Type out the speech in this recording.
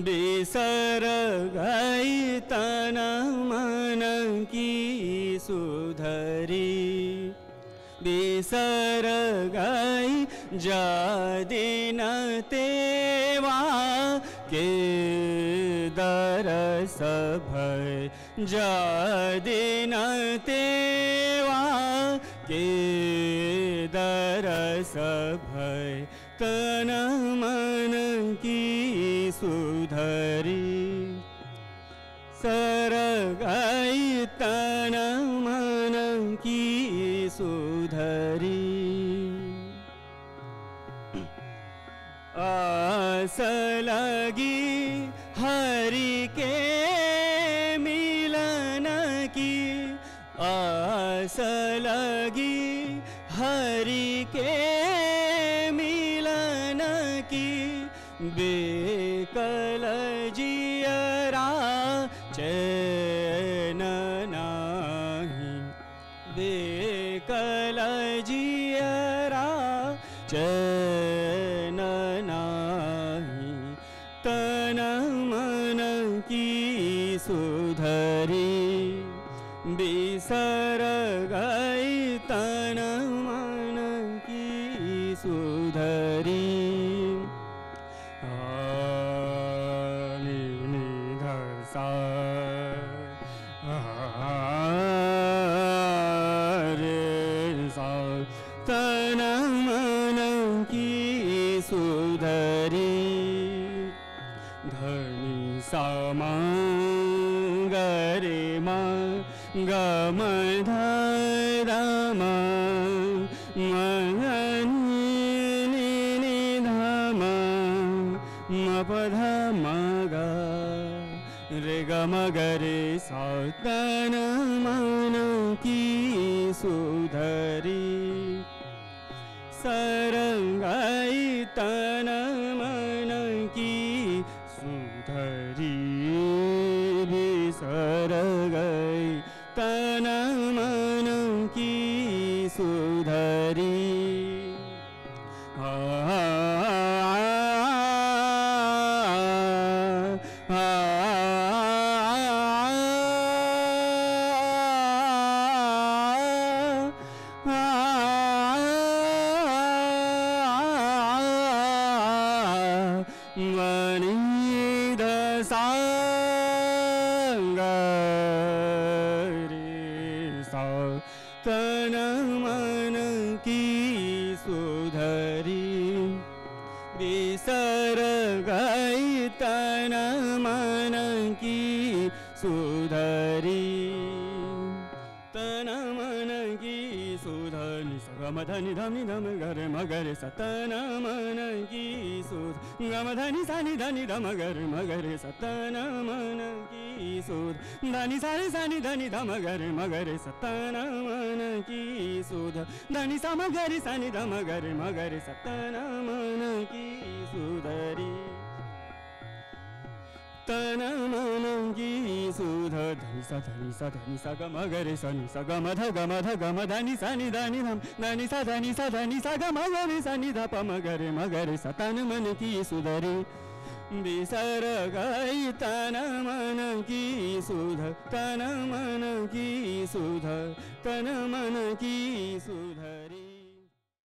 बिसर गई तन मन की सुधरी, बिसर गई जा दिन तेवा के दरस भय, जा दिन तेवा के दरस भय तन मन की सुधरी, सर गई तन मन की सुधरी। आस लगी हरि के मिलन की, आस लगी हरि के मिलन की, बेकल जियरा चैन नाही, बेकल जियरा चैन नाही, तन मन की सुधरी, बिसर गई तन मन की सुधरी। तन मन की सुधरी, धनी समा गरे मा गम धम मनि धम मपध मग रे गम गरे सा, तन मन की सुधरी, सरंगाई तन मन की सुधरी, बिसर गई तन मन की सुधरी। तन मन की सुधरी, बिसर गई तन मन की सुधरी, तन मन की सुधरी। गम धनि धनि धम गरे मगरे सतन मन की सुध, गम धनि सानि धनि धम गरे मगरे सतन मन की सुध, धनि सानि सानि धनि धम गरे मगरे सतन मन की सुध, धनि सम गरे सानि धम गरे मगरे सतन मन की सुधरी, तन मन की सुध। धनि सा गम गरे सनि सा गम ध धनि सानि धनि धम धनि सा गम गरे सनि ध प मगरे सा, तन मन की सुधरी, बिसर गई तन मन की सुध, तन मन की सुध, तन मन की सुधरी।